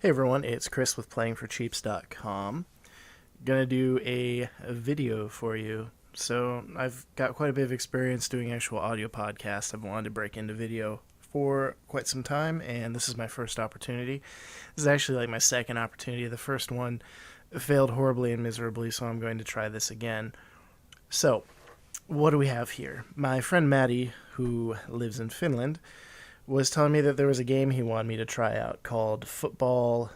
Hey everyone, it's Chris with playingforcheaps.com. Gonna do a video for you. So I've got quite a bit of experience doing actual audio podcasts. I've wanted to break into video for quite some time, and this is my first opportunity. This is actually like my second opportunity. The first one failed horribly and miserably, so I'm going to try this again. So, what do we have here? My friend Maddie, who lives in Finland, was telling me that there was a game he wanted me to try out called Football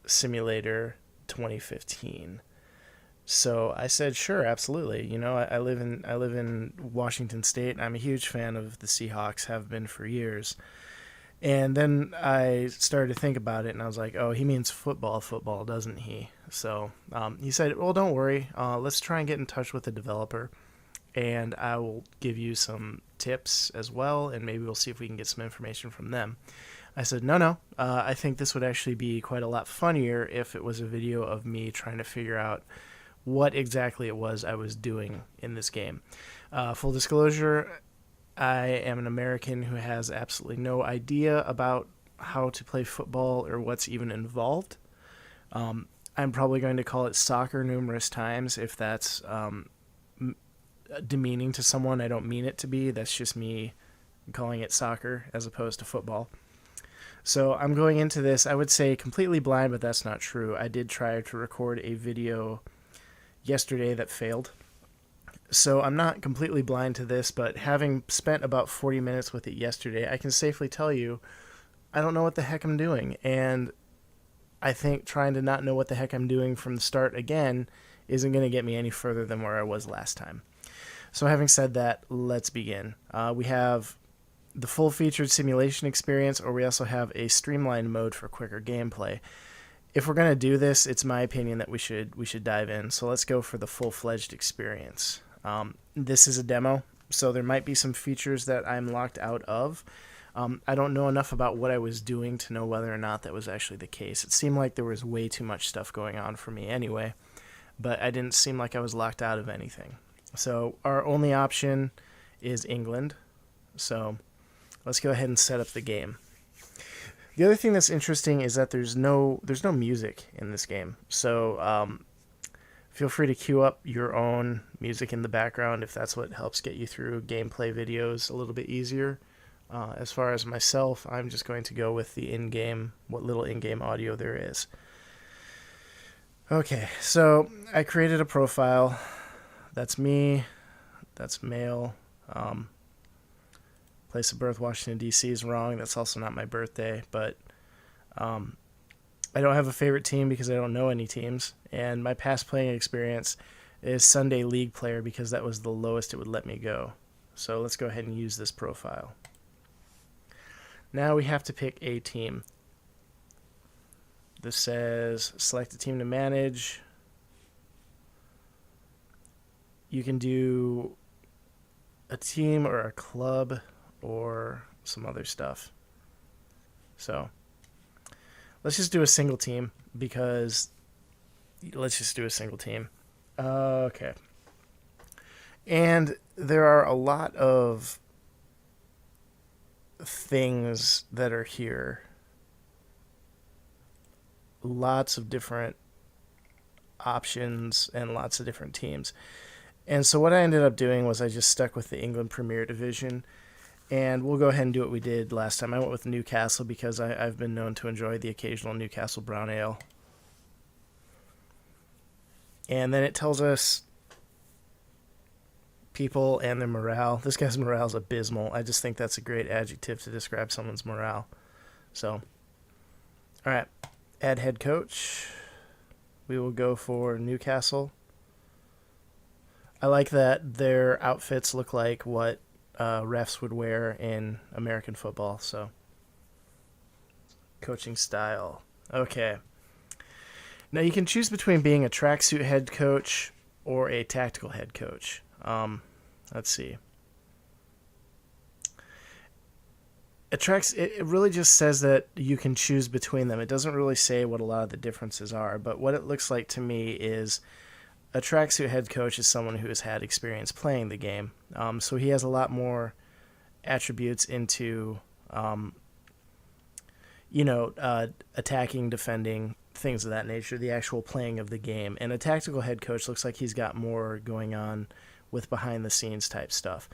Simulator 2015. So I said, sure, absolutely. You know, I live in Washington State. I'm a huge fan of the Seahawks, have been for years. And then I started to think about it, and I was like, oh, he means football, doesn't he? So he said, well, don't worry. Let's try and get in touch with the developer, and I will give you some tips as well, and maybe we'll see if we can get some information from them. I said, no. I think this would actually be quite a lot funnier if it was a video of me trying to figure out what exactly it was I was doing in this game. Full disclosure, I am an American who has absolutely no idea about how to play football or what's even involved. I'm probably going to call it soccer numerous times. If that's demeaning to someone, I don't mean it to be. That's just me calling it soccer as opposed to football. So I'm going into this, I would say, completely blind, but that's not true. I did try to record a video yesterday that failed. So I'm not completely blind to this, but having spent about 40 minutes with it yesterday, I can safely tell you I don't know what the heck I'm doing. And I think trying to not know what the heck I'm doing from the start again isn't going to get me any further than where I was last time. So having said that, let's begin. We have the full featured simulation experience, or we also have a streamlined mode for quicker gameplay. If we're going to do this, it's my opinion that we should dive in. So let's go for the full-fledged experience. This is a demo, so there might be some features that I'm locked out of. I don't know enough about what I was doing to know whether or not that was actually the case. It seemed like there was way too much stuff going on for me anyway, but I didn't seem like I was locked out of anything. So our only option is England. So let's go ahead and set up the game. The other thing that's interesting is that there's no music in this game. So feel free to cue up your own music in the background if that's what helps get you through gameplay videos a little bit easier. As far as myself, I'm just going to go with the in-game, what little in-game audio there is. Okay, so I created a profile. That's me. That's male. Place of birth, Washington, D.C. is wrong. That's also not my birthday. But I don't have a favorite team because I don't know any teams. And my past playing experience is Sunday League player because that was the lowest it would let me go. So let's go ahead and use this profile. Now we have to pick a team. This says select a team to manage. You can do a team or a club or some other stuff. So let's just do a single team because let's just do a single team. Okay. And there are a lot of things that are here. Lots of different options and lots of different teams. And so what I ended up doing was I just stuck with the England Premier Division, and we'll go ahead and do what we did last time. I went with Newcastle because I've been known to enjoy the occasional Newcastle Brown Ale. And then it tells us people and their morale. This guy's morale is abysmal. I just think that's a great adjective to describe someone's morale. So, all right, add head coach. We will go for Newcastle. I like that their outfits look like what refs would wear in American football. So, coaching style. Okay. Now you can choose between being a tracksuit head coach or a tactical head coach. Let's see. It really just says that you can choose between them. It doesn't really say what a lot of the differences are, but what it looks like to me is a tracksuit head coach is someone who has had experience playing the game. So he has a lot more attributes into attacking, defending, things of that nature, the actual playing of the game. And a tactical head coach looks like he's got more going on with behind the scenes type stuff.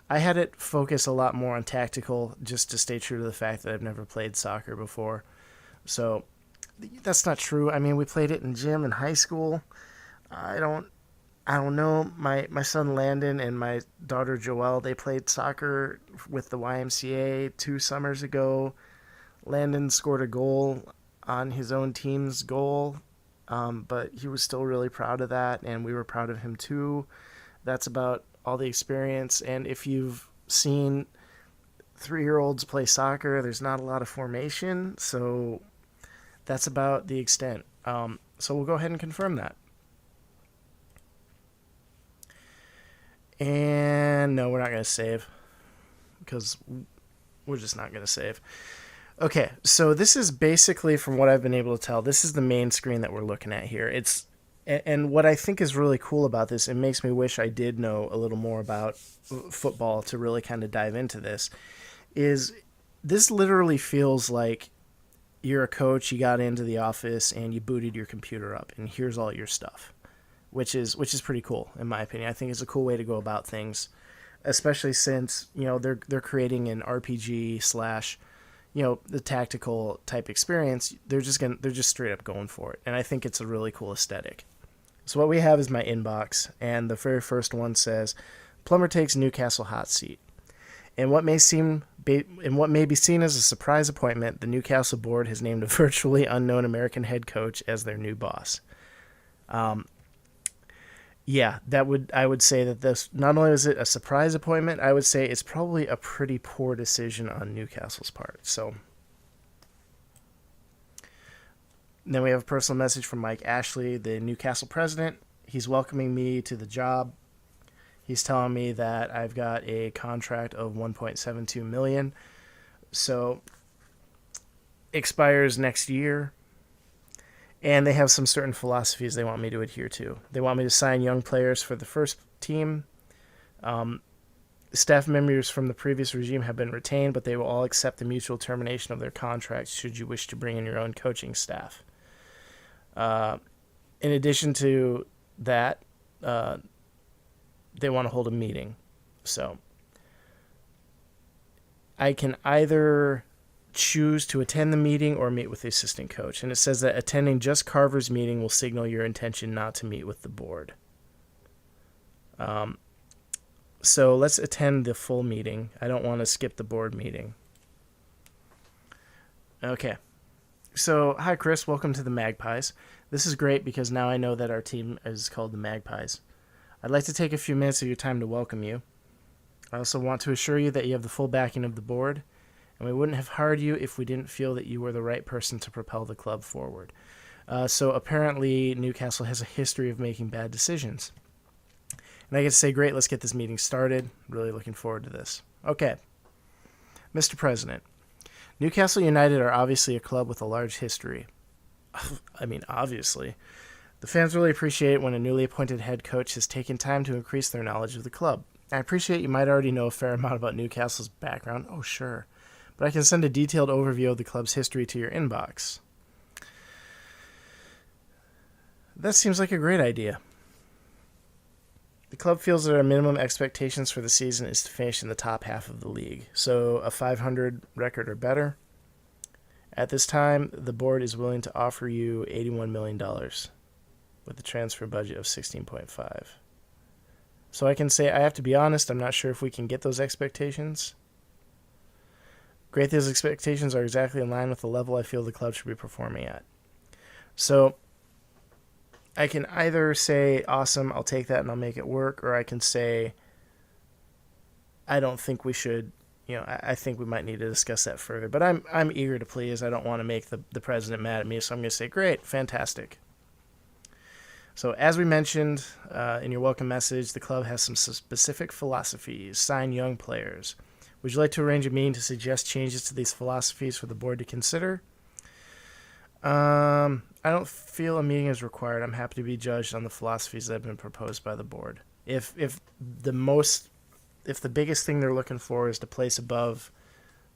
I had it focus a lot more on tactical, just to stay true to the fact that I've never played soccer before. So that's not true. I mean, we played it in gym in high school. I don't know. My son Landon and my daughter Joelle, they played soccer with the YMCA 2 summers ago. Landon scored a goal on his own team's goal, but he was still really proud of that, and we were proud of him too. That's about all the experience. And if you've seen 3-year-olds play soccer, there's not a lot of formation, so that's about the extent. So we'll go ahead and confirm that. And no, we're not going to save, because we're just not going to save. Okay, so this is basically, from what I've been able to tell, this is the main screen that we're looking at here. And what I think is really cool about this, it makes me wish I did know a little more about football to really kind of dive into this, is this literally feels like you're a coach, you got into the office and you booted your computer up and here's all your stuff, which is pretty cool in my opinion. I think it's a cool way to go about things, especially since, they're creating an RPG slash, the tactical type experience. They're just straight up going for it. And I think it's a really cool aesthetic. So what we have is my inbox, and the very first one says, Plumber takes Newcastle hot seat. In what may be seen as a surprise appointment, the Newcastle board has named a virtually unknown American head coach as their new boss. I would say that this, not only is it a surprise appointment, I would say it's probably a pretty poor decision on Newcastle's part. So then we have a personal message from Mike Ashley, the Newcastle president. He's welcoming me to the job. He's telling me that I've got a contract of $1.72 million. So expires next year. And they have some certain philosophies they want me to adhere to. They want me to sign young players for the first team. Staff members from the previous regime have been retained, but they will all accept the mutual termination of their contracts should you wish to bring in your own coaching staff. In addition to that, they want to hold a meeting. So I can either choose to attend the meeting or meet with the assistant coach. And it says that attending just Carver's meeting will signal your intention not to meet with the board. So let's attend the full meeting. I don't want to skip the board meeting. Okay. So, hi Chris, welcome to the Magpies. This is great because now I know that our team is called the Magpies. I'd like to take a few minutes of your time to welcome you. I also want to assure you that you have the full backing of the board, and we wouldn't have hired you if we didn't feel that you were the right person to propel the club forward. So apparently Newcastle has a history of making bad decisions. And I get to say, great, let's get this meeting started. Really looking forward to this. Okay. Mr. President, Newcastle United are obviously a club with a large history. I mean, obviously. The fans really appreciate it when a newly appointed head coach has taken time to increase their knowledge of the club. I appreciate you might already know a fair amount about Newcastle's background. Oh, sure. But I can send a detailed overview of the club's history to your inbox. That seems like a great idea. The club feels that our minimum expectations for the season is to finish in the top half of the league, so a 500 record or better. At this time, the board is willing to offer you $81 million with a transfer budget of 16.5. So I can say, I have to be honest, I'm not sure if we can get those expectations. Great, those expectations are exactly in line with the level I feel the club should be performing at. So I can either say, awesome, I'll take that and I'll make it work, or I can say, I don't think we should, I think we might need to discuss that further. But I'm eager to please. I don't want to make the president mad at me, so I'm going to say, great, fantastic. So as we mentioned in your welcome message, the club has some specific philosophies. Sign young players. Would you like to arrange a meeting to suggest changes to these philosophies for the board to consider? I don't feel a meeting is required. I'm happy to be judged on the philosophies that have been proposed by the board. If the biggest thing they're looking for is to place above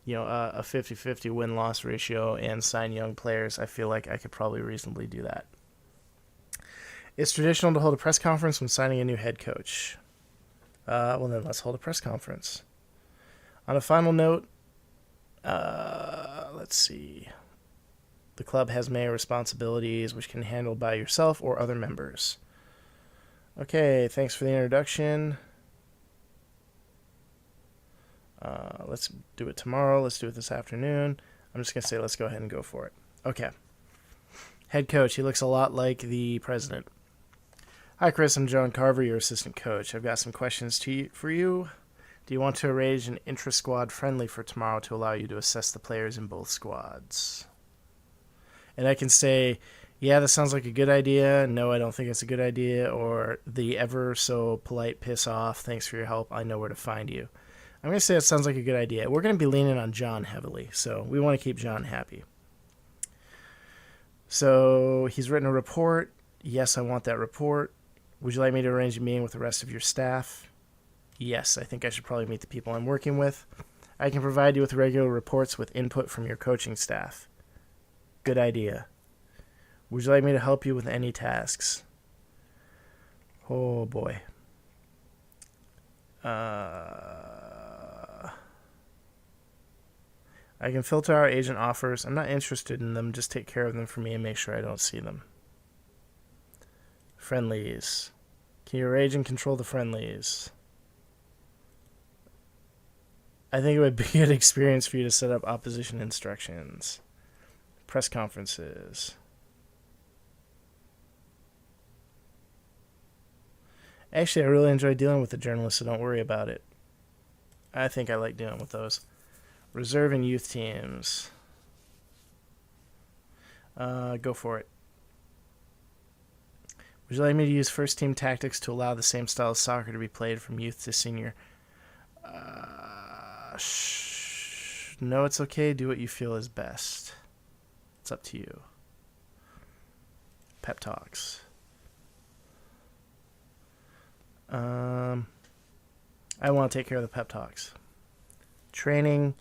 a 50-50 win-loss ratio and sign young players, I feel like I could probably reasonably do that. It's traditional to hold a press conference when signing a new head coach. Well, then let's hold a press conference. On a final note, let's see. The club has many responsibilities which can be handled by yourself or other members. Okay, thanks for the introduction. Let's do it tomorrow. Let's do it this afternoon. I'm just going to say let's go ahead and go for it. Okay. Head coach. He looks a lot like the president. Hi, Chris. I'm John Carver, your assistant coach. I've got some questions for you. Do you want to arrange an intra-squad friendly for tomorrow to allow you to assess the players in both squads? And I can say, yeah, that sounds like a good idea. No, I don't think it's a good idea. Or the ever so polite piss off. Thanks for your help. I know where to find you. I'm going to say it sounds like a good idea. We're going to be leaning on John heavily, so we want to keep John happy. So he's written a report. Yes, I want that report. Would you like me to arrange a meeting with the rest of your staff? Yes, I think I should probably meet the people I'm working with. I can provide you with regular reports with input from your coaching staff. Good idea. Would you like me to help you with any tasks? Oh, boy. I can filter our agent offers. I'm not interested in them. Just take care of them for me and make sure I don't see them. Friendlies. Can you arrange and control the friendlies? I think it would be a good experience for you to set up opposition instructions. Press conferences. Actually, I really enjoy dealing with the journalists, so don't worry about it. I think I like dealing with those. Reserve and youth teams. Go for it. Would you like me to use first team tactics to allow the same style of soccer to be played from youth to senior? No, it's okay. Do what you feel is best. It's up to you. Pep talks. I want to take care of the pep talks. Training.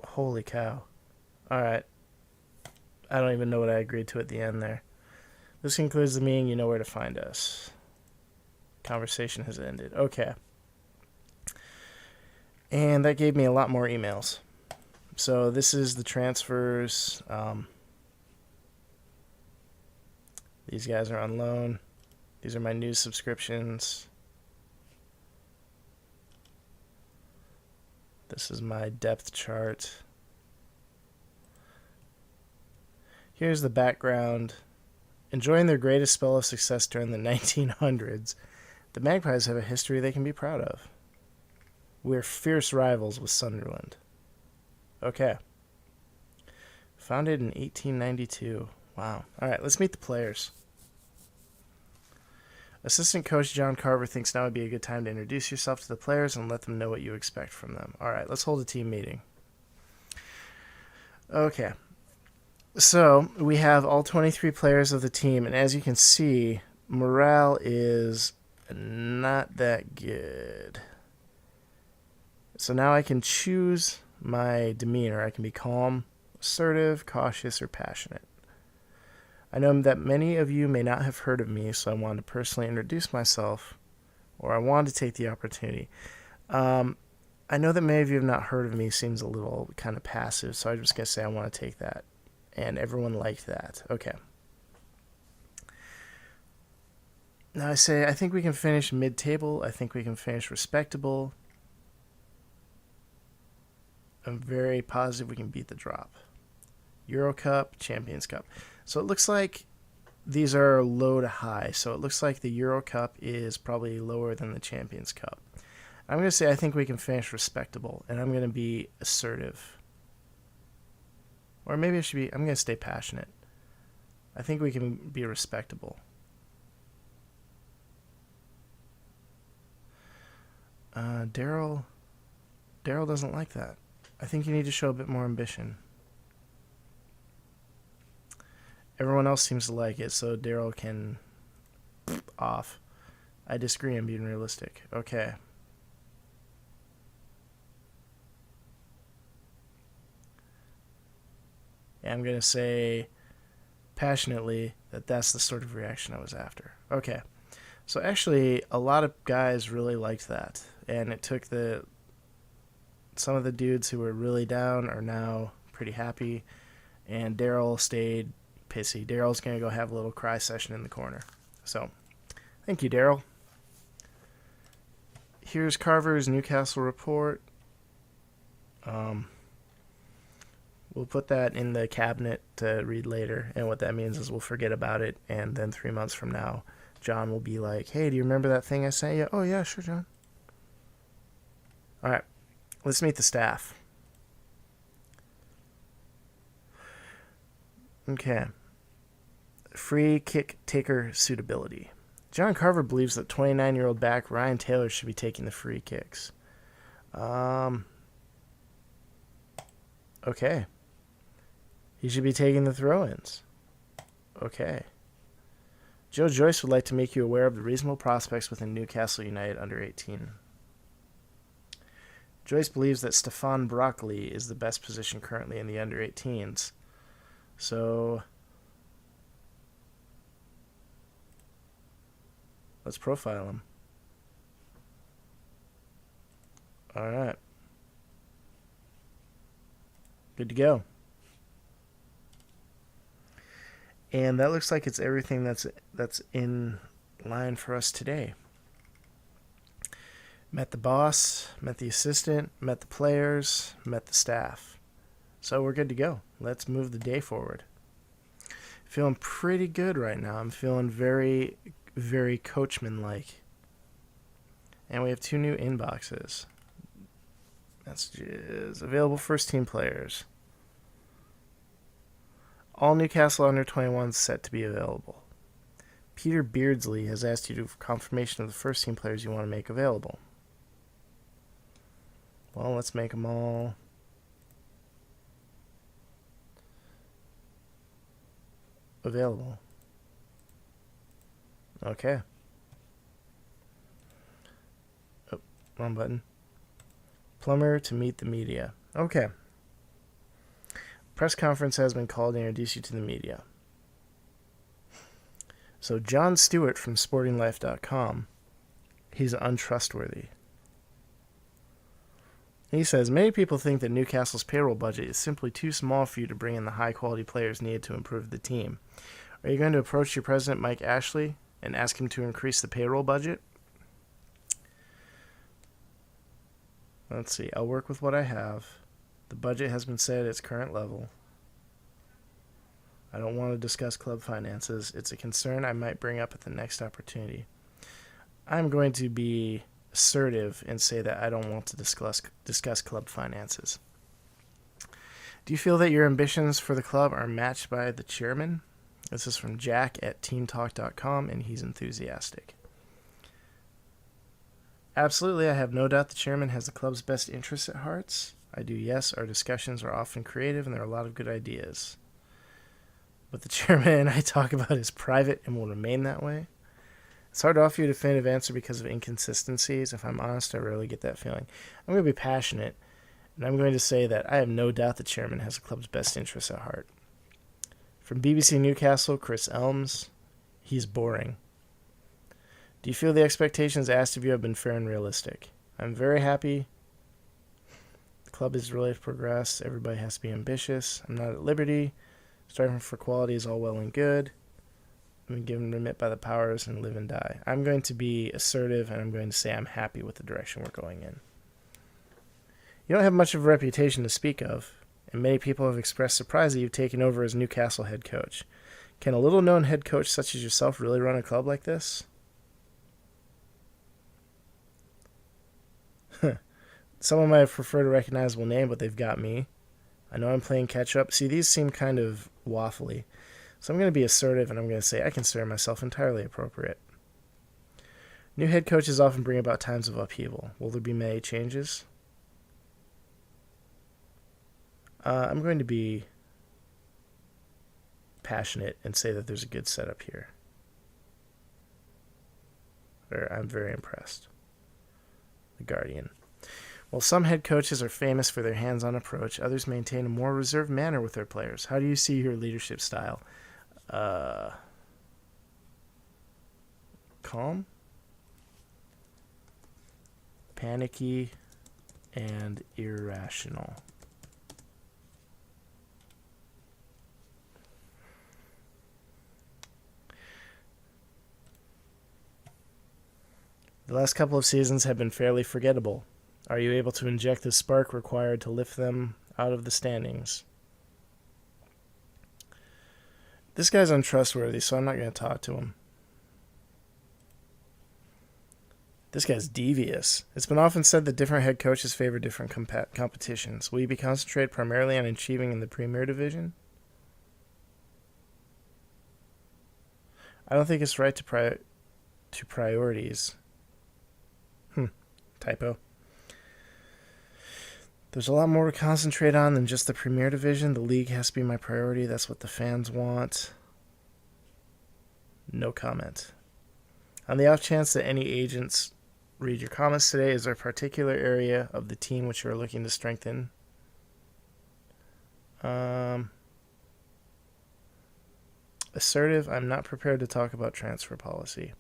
Holy cow. Alright. I don't even know what I agreed to at the end there. This concludes the meeting. You know where to find us. Conversation has ended. Okay. And that gave me a lot more emails. So this is the transfers. These guys are on loan. These are my news subscriptions. This is my depth chart. Here's the background. Enjoying their greatest spell of success during the 1900s, the Magpies have a history they can be proud of. We're fierce rivals with Sunderland. Okay. Founded in 1892. Wow. All right, let's meet the players. Assistant coach John Carver thinks now would be a good time to introduce yourself to the players and let them know what you expect from them. All right, let's hold a team meeting. Okay. So we have all 23 players of the team, and as you can see, morale is not that good. So now I can choose my demeanor. I can be calm, assertive, cautious, or passionate. I know that many of you may not have heard of me, so I wanted to personally introduce myself, or I wanted to take the opportunity. I know that many of you have not heard of me seems a little kind of passive, so I'm just going to say I want to take that. And everyone liked that. Okay. Now I say, I think we can finish mid-table. I think we can finish respectable. I'm very positive we can beat the drop. Euro Cup, Champions Cup. So it looks like these are low to high. So it looks like the Euro Cup is probably lower than the Champions Cup. I'm going to say I think we can finish respectable. And I'm going to be assertive. Or maybe I'm going to stay passionate. I think we can be respectable. Daryl doesn't like that. I think you need to show a bit more ambition. Everyone else seems to like it, so Daryl can off. I disagree. I'm being realistic. Okay. And I'm going to say passionately that that's the sort of reaction I was after. Okay. So actually, a lot of guys really liked that. And it took some of the dudes who were really down are now pretty happy. And Daryl stayed pissy. Daryl's going to go have a little cry session in the corner. So, thank you, Daryl. Here's Carver's Newcastle report. We'll put that in the cabinet to read later. And what that means is we'll forget about it. And then 3 months from now, John will be like, hey, do you remember that thing I sent you? Oh, yeah, sure, John. All right. Let's meet the staff. Okay. Free kick taker suitability. John Carver believes that 29-year-old back Ryan Taylor should be taking the free kicks. Okay. He should be taking the throw-ins. Okay. Joe Joyce would like to make you aware of the reasonable prospects within Newcastle United under 18. Joyce believes that Stefan Broccoli is the best position currently in the under 18s. So let's profile him. All right. Good to go. And that looks like it's everything that's in line for us today. Met the boss, met the assistant, met the players, met the staff. So we're good to go. Let's move the day forward. Feeling pretty good right now. I'm feeling very, very coachman-like. And we have 2 new inboxes. Messages. Available first team players. All Newcastle under 21s set to be available. Peter Beardsley has asked you for confirmation of the first team players you want to make available. Well, let's make them all available. Okay. Oh, wrong button. Plumber to meet the media. Okay. Press conference has been called to introduce you to the media. So John Stewart from SportingLife.com, he's untrustworthy. He says, many people think that Newcastle's payroll budget is simply too small for you to bring in the high-quality players needed to improve the team. Are you going to approach your president, Mike Ashley, and ask him to increase the payroll budget? Let's see. I'll work with what I have. The budget has been set at its current level. I don't want to discuss club finances. It's a concern I might bring up at the next opportunity. I'm going to be assertive and say that I don't want to discuss club finances. Do you feel that your ambitions for the club are matched by the chairman? This is from Jack at teamtalk.com, and he's enthusiastic. Absolutely, I have no doubt the chairman has the club's best interests at heart. I do, yes. Our discussions are often creative, and there are a lot of good ideas. What the chairman and I talk about is private and will remain that way. It's hard to offer you a definitive answer because of inconsistencies. If I'm honest, I rarely get that feeling. I'm going to be passionate, and I'm going to say that I have no doubt the chairman has the club's best interests at heart. From BBC Newcastle, Chris Elms, he's boring. Do you feel the expectations asked of you have been fair and realistic? I'm very happy. The club is really progressed. Everybody has to be ambitious. I'm not at liberty. Striving for quality is all well and good. I'm given remit by the powers and live and die. I'm going to be assertive, and I'm going to say I'm happy with the direction we're going in. You don't have much of a reputation to speak of, and many people have expressed surprise that you've taken over as Newcastle head coach. Can a little-known head coach such as yourself really run a club like this? Someone might prefer a recognizable name, but they've got me. I know I'm playing catch-up. See, these seem kind of waffly. So I'm going to be assertive, and I'm going to say I consider myself entirely appropriate. New head coaches often bring about times of upheaval. Will there be many changes? I'm going to be passionate and say that there's a good setup here. I'm very impressed. The Guardian. While some head coaches are famous for their hands-on approach, others maintain a more reserved manner with their players. How do you see your leadership style? Calm, panicky, and irrational. The last couple of seasons have been fairly forgettable. Are you able to inject the spark required to lift them out of the standings? This guy's untrustworthy, so I'm not going to talk to him. This guy's devious. It's been often said that different head coaches favor different competitions. Will you be concentrated primarily on achieving in the Premier Division? I don't think it's right to priorities. Typo. There's a lot more to concentrate on than just the Premier Division. The league has to be my priority. That's what the fans want. No comment. On the off chance that any agents read your comments today, is there a particular area of the team which you are looking to strengthen? Assertive. I'm not prepared to talk about transfer policy.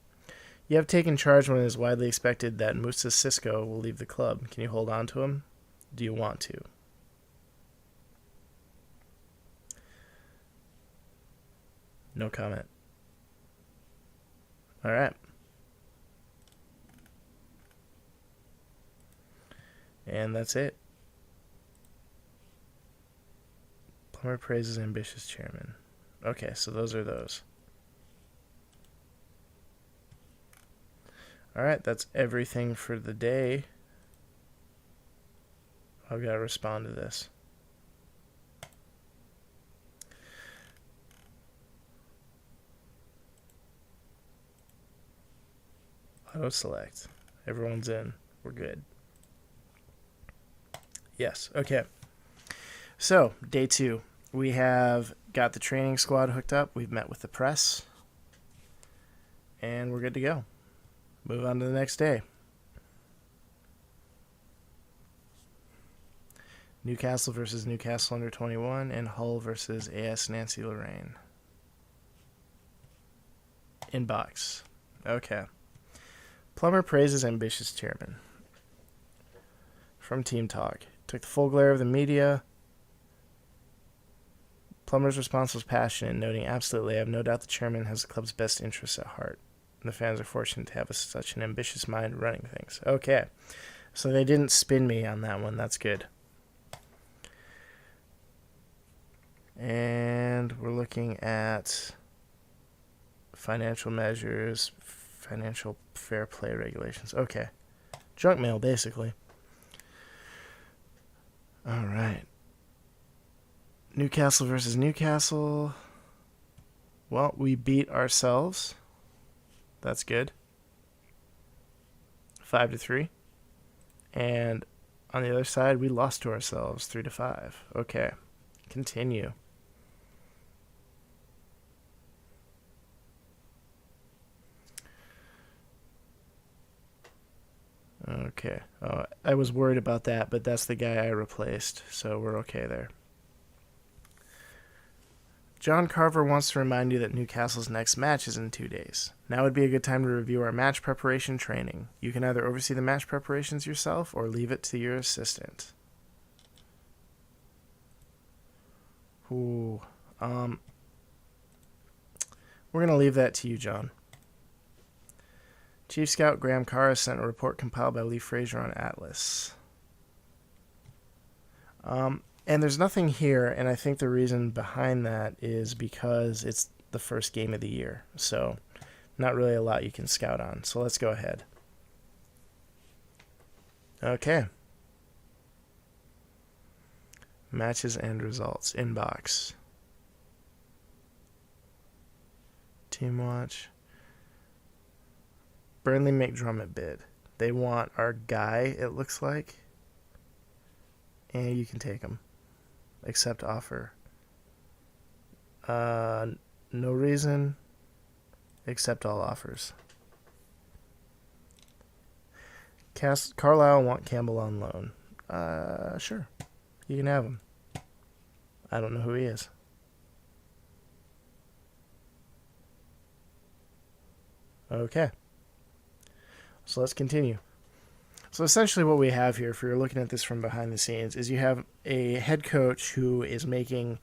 You have taken charge when it is widely expected that Moussa Sissoko will leave the club. Can you hold on to him? Do you want to? No comment. All right. And that's it. Plummer praises ambitious chairman. Okay, so those are those. All right, that's everything for the day. I've got to respond to this. Auto select. Everyone's in. We're good. Yes. Okay. So, day 2. We have got the training squad hooked up. We've met with the press. And we're good to go. Move on to the next day. Newcastle versus Newcastle under 21 and Hull versus AS Nancy Lorraine. Inbox. Okay. Plummer praises ambitious chairman. From Team Talk. Took the full glare of the media. Plummer's response was passionate, noting, absolutely, I have no doubt the chairman has the club's best interests at heart. And the fans are fortunate to have such an ambitious mind running things. Okay. So they didn't spin me on that one. That's good. And we're looking at financial measures, financial fair play regulations. Okay. Junk mail, basically. All right. Newcastle versus Newcastle. Well, we beat ourselves. That's good. 5-3. And on the other side, we lost to ourselves 3-5. Okay. Continue. Okay. I was worried about that, but that's the guy I replaced, so we're okay there. John Carver wants to remind you that Newcastle's next match is in 2 days. Now would be a good time to review our match preparation training. You can either oversee the match preparations yourself or leave it to your assistant. Ooh. We're going to leave that to you, John. Chief Scout Graham Carr sent a report compiled by Lee Frazier on Atlas. And there's nothing here, and I think the reason behind that is because it's the first game of the year. So, not really a lot you can scout on. So let's go ahead. Okay. Matches and results. Inbox. Team watch. Burnley McDermott bid. They want our guy, it looks like. And you can take him. Accept offer. No reason. Accept all offers. Carlisle want Campbell on loan. Sure. You can have him. I don't know who he is. Okay. So let's continue. So essentially what we have here, if you're looking at this from behind the scenes, is you have a head coach who is making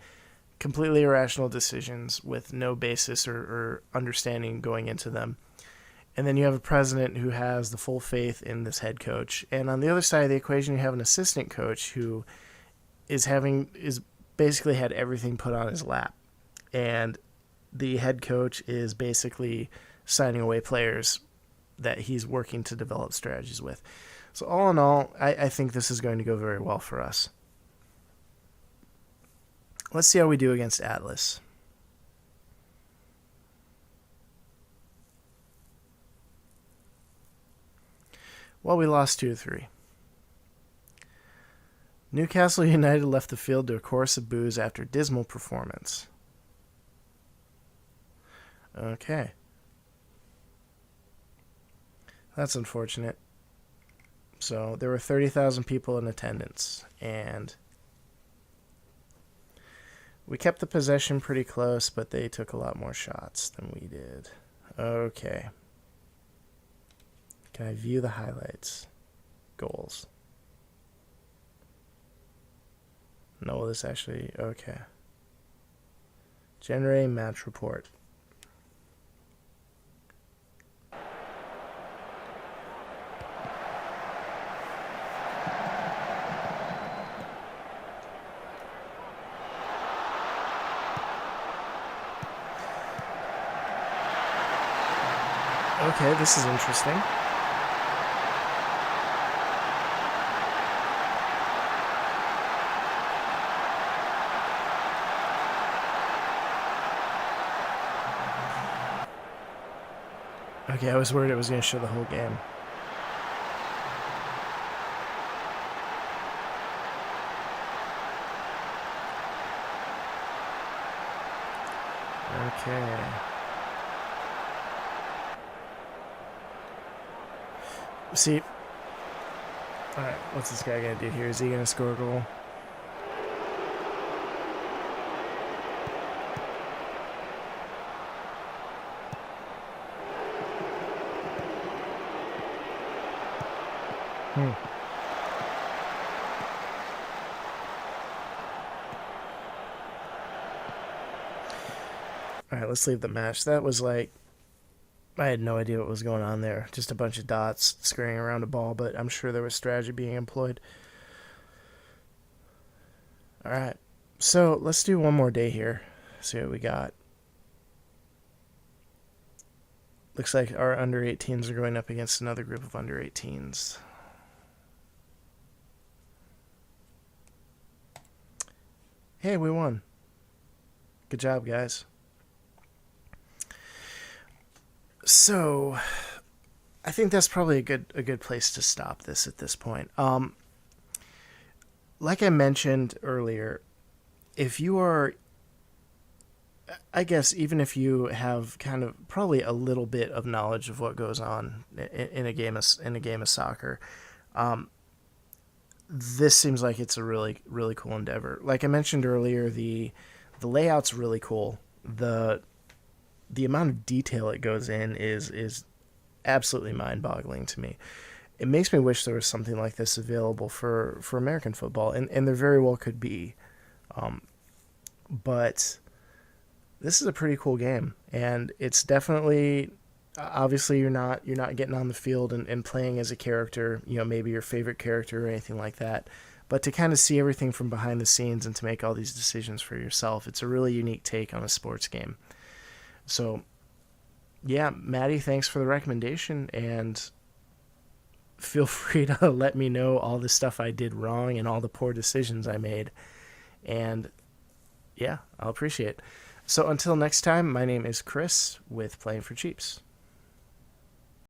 completely irrational decisions with no basis or understanding going into them. And then you have a president who has the full faith in this head coach. And on the other side of the equation, you have an assistant coach who is basically had everything put on his lap. And the head coach is basically signing away players that he's working to develop strategies with. So all in all, I think this is going to go very well for us. Let's see how we do against Atlas. Well, we lost 2-3. Newcastle United left the field to a chorus of boos after dismal performance. Okay. That's unfortunate. So there were 30,000 people in attendance, and we kept the possession pretty close, but they took a lot more shots than we did. Okay. Can I view the highlights? Goals. No, this actually... Okay. Generate match report. Okay, this is interesting. Okay, I was worried it was going to show the whole game. Okay. See, alright, what's this guy gonna do here? Is he gonna score a goal? Alright, let's leave the match. That was like, I had no idea what was going on there. Just a bunch of dots scurrying around a ball, but I'm sure there was strategy being employed. Alright, so let's do one more day here. See what we got. Looks like our under 18s are going up against another group of under 18s. Hey, we won. Good job, guys. So, I think that's probably a good place to stop this at this point. Like I mentioned earlier, if you are, I guess, even if you have kind of probably a little bit of knowledge of what goes on in a game of soccer, this seems like it's a really cool endeavor. Like I mentioned earlier, the layout's really cool. The amount of detail it goes in is absolutely mind-boggling to me. It makes me wish there was something like this available for American football, and there very well could be. But this is a pretty cool game, and it's definitely, obviously you're not getting on the field and playing as a character, maybe your favorite character or anything like that. But to kind of see everything from behind the scenes and to make all these decisions for yourself, it's a really unique take on a sports game. So, yeah, Maddie, thanks for the recommendation, and feel free to let me know all the stuff I did wrong and all the poor decisions I made. And, yeah, I'll appreciate it. So until next time, my name is Chris with Playing for Cheaps.